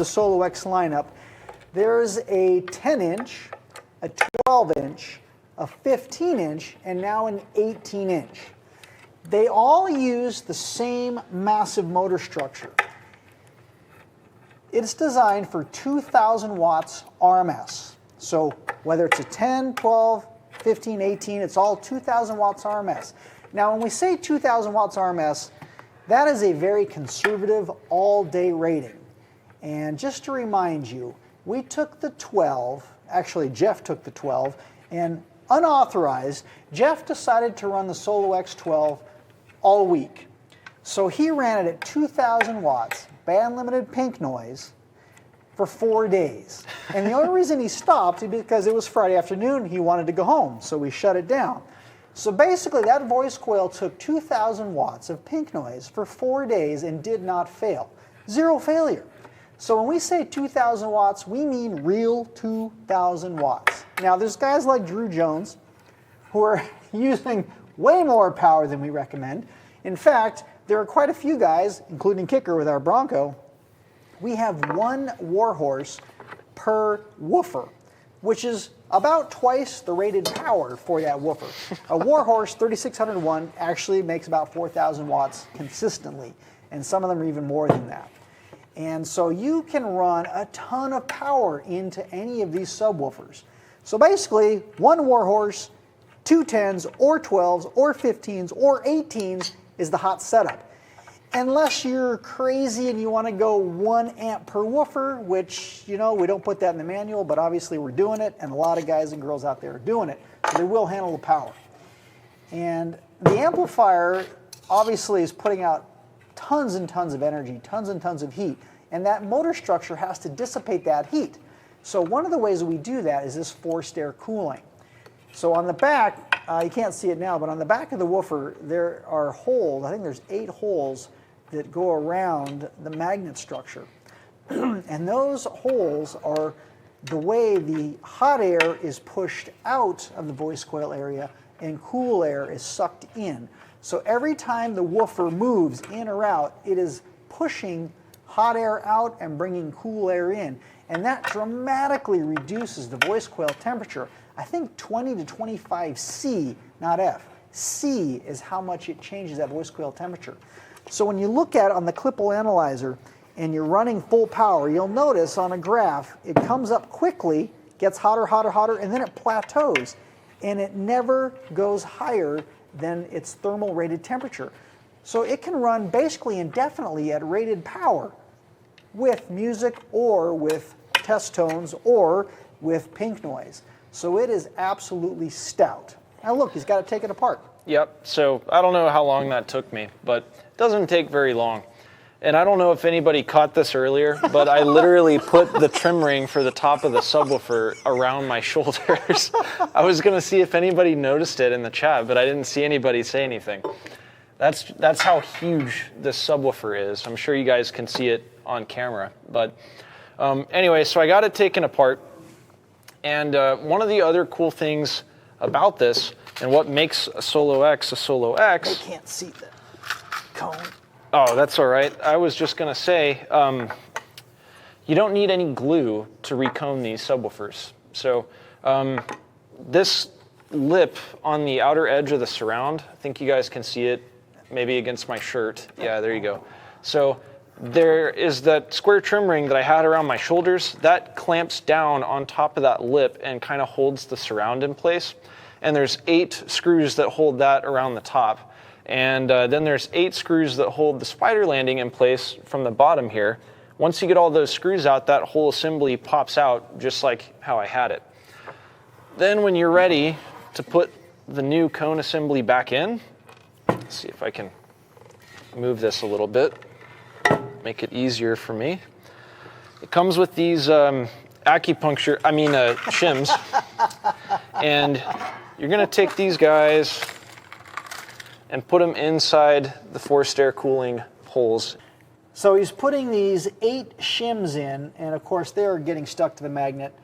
SoloX lineup, there's a 10-inch, a 12-inch, a 15-inch, and now an 18-inch. They all use the same massive motor structure. It's designed for 2,000 watts RMS. So whether it's a 10, 12, 15, 18, it's all 2,000 watts RMS. Now when we say 2,000 watts RMS, that is a very conservative all-day rating. And just to remind you, we took the 12, actually Jeff took the 12, and unauthorized, Jeff decided to run the SoloX 12 all week. So he ran it at 2,000 watts, band limited pink noise, for 4 days. And the only reason he stopped is because it was Friday afternoon, he wanted to go home, so we shut it down. So basically that voice coil took 2,000 watts of pink noise for 4 days and did not fail. Zero failure. So when we say 2,000 watts, we mean real 2,000 watts. Now there's guys like Drew Jones who are using way more power than we recommend. In fact, there are quite a few guys, including KICKER with our Bronco. We have 1 warhorse per woofer, which is about twice the rated power for that woofer. A warhorse 3601 actually makes about 4,000 watts consistently, and some of them are even more than that. And so you can run a ton of power into any of these subwoofers. So basically, 1 warhorse, 2 10s or 12s or 15s or 18s is the hot setup. Unless you're crazy and you want to go 1 amp per woofer, which, you know, we don't put that in the manual, but obviously we're doing it, and a lot of guys and girls out there are doing it, so they will handle the power. And the amplifier obviously is putting out tons and tons of energy, tons and tons of heat, and that motor structure has to dissipate that heat. So one of the ways that we do that is this forced air cooling. So on the back, you can't see it now, but on the back of the woofer, there are holes, I think there's 8 holes that go around the magnet structure. And those holes are the way the hot air is pushed out of the voice coil area and cool air is sucked in. So every time the woofer moves in or out, it is pushing hot air out and bringing cool air in. And that dramatically reduces the voice coil temperature. I think 20 to 25 C, not F. C is how much it changes that voice coil temperature. So when you look at it on the Klippel analyzer and you're running full power, you'll notice on a graph, it comes up quickly, gets hotter, hotter, hotter, and then it plateaus. And it never goes higher than its thermal rated temperature. So it can run basically indefinitely at rated power with music or with test tones or with pink noise. So it is absolutely stout. Now look, he's got to take it apart. Yep, so I don't know how long that took me, but it doesn't take very long. And I don't know if anybody caught this earlier, but I literally put the trim ring for the top of the subwoofer around my shoulders. I was gonna see if anybody noticed it in the chat, but I didn't see anybody say anything. That's how huge this subwoofer is. I'm sure you guys can see it on camera. But anyway, so I got it taken apart. And one of the other cool things about this, and what makes a SoloX a SoloX... They can't see the cone. Oh, that's all right. I was just going to say, you don't need any glue to recone these subwoofers. So this lip on the outer edge of the surround, I think you guys can see it maybe against my shirt. Yeah, there you go. So there is that square trim ring that I had around my shoulders. That clamps down on top of that lip and kind of holds the surround in place. And there's 8 screws that hold that around the top. And then there's 8 screws that hold the spider landing in place from the bottom here. Once you get all those screws out, that whole assembly pops out just like how I had it. Then when you're ready to put the new cone assembly back in, let's see if I can move this a little bit, make it easier for me. It comes with these shims. And you're gonna take these guys and put them inside the forced air cooling holes. So he's putting these 8 shims in, and of course they're getting stuck to the magnet.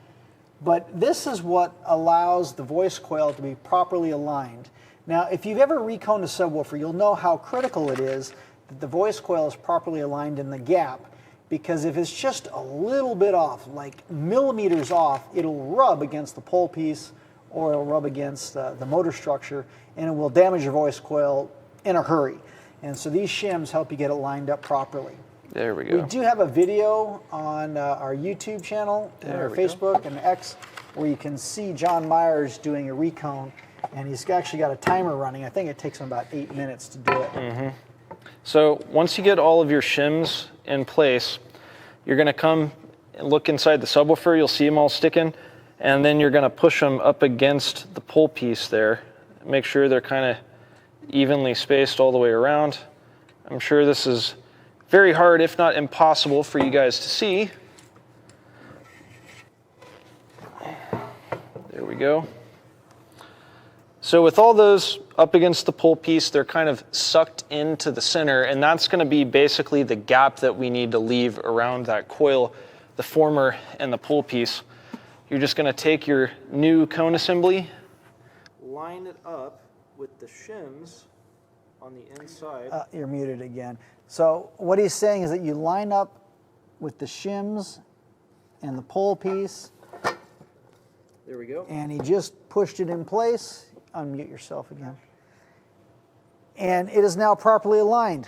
But this is what allows the voice coil to be properly aligned. Now, if you've ever reconed a subwoofer, you'll know how critical it is that the voice coil is properly aligned in the gap. because if it's just a little bit off, like millimeters off, it'll rub against the pole piece or it'll rub against the motor structure, and it will damage your voice coil in a hurry. And so these shims help you get it lined up properly. There we go. We do have a video on our YouTube channel and our Facebook and X where you can see John Myers doing a recone, and he's actually got a timer running. I think it takes him about 8 minutes to do it. So once you get all of your shims in place, you're going to come and look inside the subwoofer. You'll see them all sticking, and then you're going to push them up against the pole piece there. Make sure they're kind of evenly spaced all the way around. I'm sure this is very hard, if not impossible, for you guys to see. There we go. So with all those up against the pole piece, they're kind of sucked into the center, and that's going to be basically the gap that we need to leave around that coil, the former and the pole piece. You're just going to take your new cone assembly, line it up with the shims on the inside. You're muted again. So what he's saying is that you line up with the shims and the pole piece. There we go. And he just pushed it in place. Unmute yourself again. And it is now properly aligned.